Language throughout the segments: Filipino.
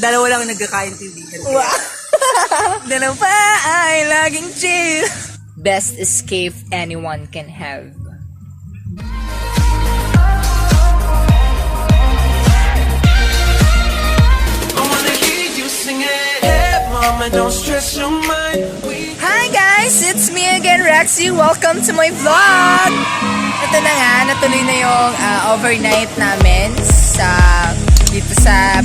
dalawa lang nagkakaintindihan. Wow. Dalawa ay laging chill. Best escape anyone can have. Don't stress your mind. Hi guys! It's me again, Rexy. Welcome to my vlog! Ito na nga, natuloy na yung overnight namin dito sa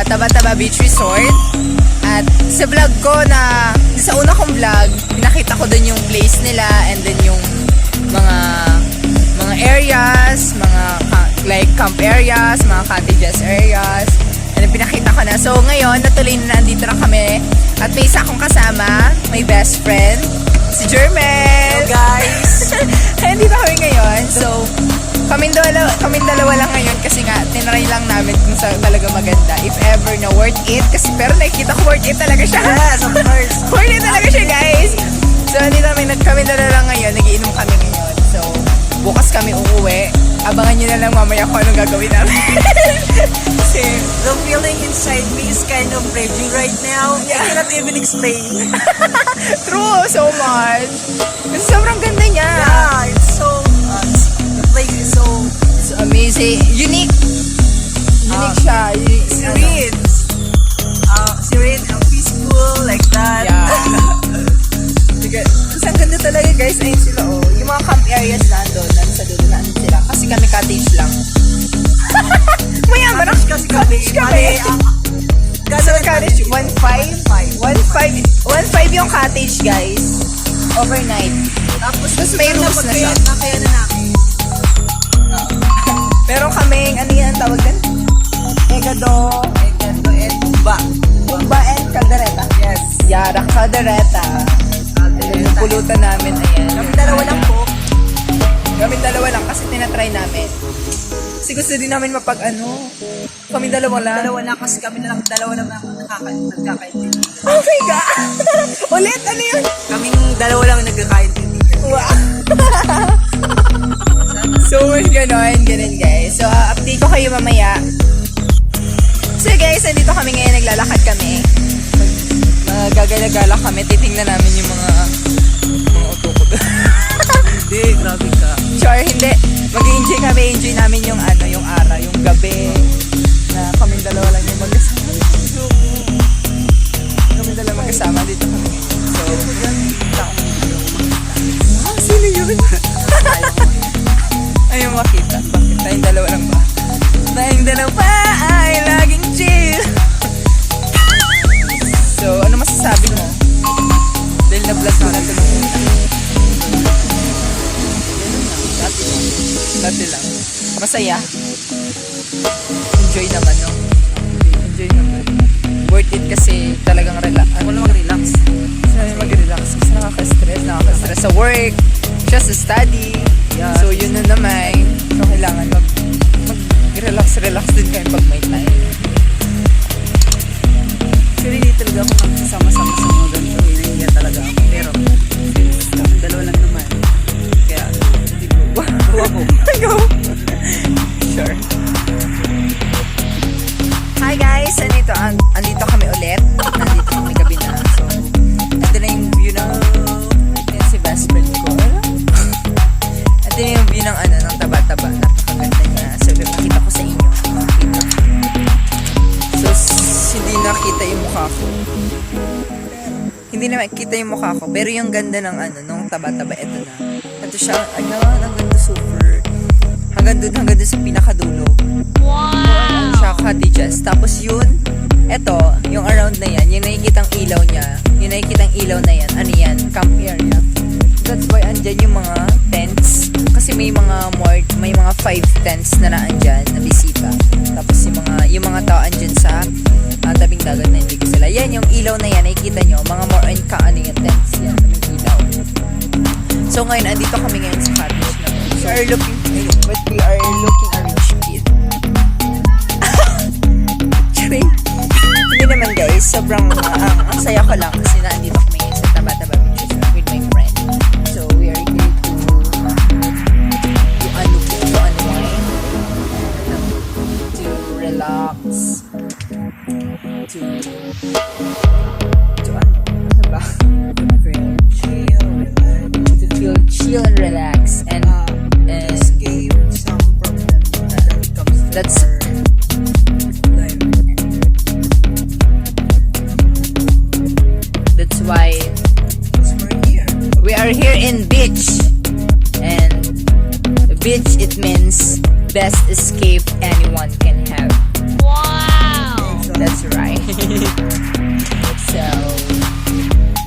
Taba-Taba Beach Resort. At sa vlog ko sa una kong vlog, pinakita ko dun yung place nila and then yung mga areas, like camp areas, mga cottages areas. And then pinakita ko na. So ngayon, natuloy na nandito na kami. At may isa akong kasama, my best friend, si Jermel. Hello guys! Kaya dito kami ngayon. So, kaming dalawa lang ngayon kasi nga, tinry lang namin kung saan talaga maganda. If ever na worth it. Kasi pero nakikita ko worth it talaga siya. Yes, of course. Worth it talaga siya, guys. So, dito kami dalawa lang ngayon. Nagiinom kami ngayon. So, bukas kami uuwi. Abangan nyo na lang mamaya kung anong gagawin namin. Kasi, The feeling inside me is kind of raging right now. I cannot even explain. true, so much. Kasi sobrang ganda niya. Yeah, it's so, the place is so It's amazing. Unique. Unique siya. serene. Serene and peaceful like that. Yeah. Kasi ang ganda talaga guys. Ayun sila oh. Yung mga camp areas nandun sa dulo nandun sila. Kasi kami cottage lang. Mayaman ako. Kasi kami. So cottage, 1.5 yung cottage guys. Overnight. Tapos may rooms na siya. Kaya na namin. Meron kaming, ano yan ang tawag din? Egado And Tumba. Tumba and Caldereta. Yes. Yara Caldereta. Yung pulutan namin, ayan. Kami dalawa lang po. Kami dalawa lang kasi tinatry namin. Kasi gusto din namin kami dalawa lang. Dalawa lang kasi kami na lang dalawa lang nagkakaintindi. Oh my God! Ulit, ano yun? Kaming dalawa lang nagkakaintindihan. Wow! So much ganun guys. So, update ko kayo mamaya. So guys, nandito kami ngayon, naglalakad kami. Gagala-gala kami, titingnan namin yung mga uto ko doon. Hindi, grabe ka. Sure, hindi. Enjoy namin yung yung araw, yung gabi. Na kaming dalawa lang yung magkasama. Kaming dalawa magkasama dito kami. So, sino yun? Ayaw makita. Bakit? Tayong dalawa lang ba? Tayong dalawa ay laging chill. So, ano masasabi mo? Dahil na-vlog mo natin ang una. Dati lang. Masaya. Enjoy naman, no? Enjoy naman. Worth it kasi talagang relax. Wala mag-relax. Mag-relax kasi nakaka-stress sa work, just study. Yeah. So yun na naman. So kailangan mag-relax din kayo pag may time. Actually, hindi talaga ako nagsasama-sama sa mga ganito. Hinahiya talaga ako. Pero, since kami dalawa lang naman, kaya, hindi ko, ako. Go! Sure. Hi guys! Andito kami ulit. Nandito kami gabi na. So, ito na yung view ng si best friend ko. Ito na yung view ng ng Taba-Taba. Napakaganda niya. So, nakita ko sa inyo. So, hindi nakita yung mukha ko. Hindi na makita yung mukha ko. Pero yung ganda ng nung Taba-Taba, ito na. Ito siya, ang ganda super. Hanggang dun sa pinakadulo. Wow! Siya cottages. Tapos yun, ito, yung around na yan, yung nakikitang ilaw niya, yung nakikitang ilaw na yan, ano yan, camp area. That's why andyan yung mga tents. Kasi may mga 5 tents na naandyan, na bisita. Tapos yung mga tao andyan sa tabing dagat na hindi ko sila. Yan, yung ilaw na yan, nakikita nyo, mga more on yung tents yan, na may ilaw. So ngayon, andito kami ngayon sa cottage na. We are looking a rich kid. Charing. Hindi naman guys, sobrang ang saya ko lang kasi nandito kami ngayon sa Taba-Taba Beach with my friend. So we are here to unwind, to relax. ano ba? To feel chill and relax and Escape some problem that comes to That's- our life. that's why Because we're here. we are here in beach. And beach, it means best escape anyone can have. That's right. So,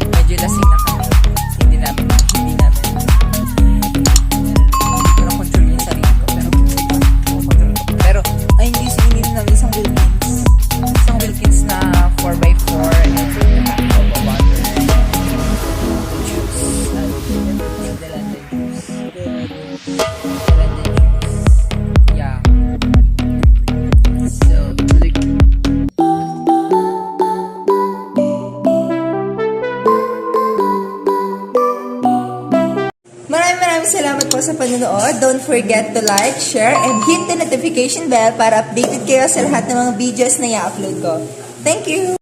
medyo lasing na kami. Hindi namin pero control yung sarili ko. Pero, ay, hindi sininin namin isang Wilkins. Isang Wilkins na 4x4 and a half of a water. Juice. The London juice. The London juice. Yeah. So, like, maraming salamat po sa panonood. Don't forget to like, share, and hit the notification bell para updated kayo sa lahat ng mga videos na i-upload ko. Thank you!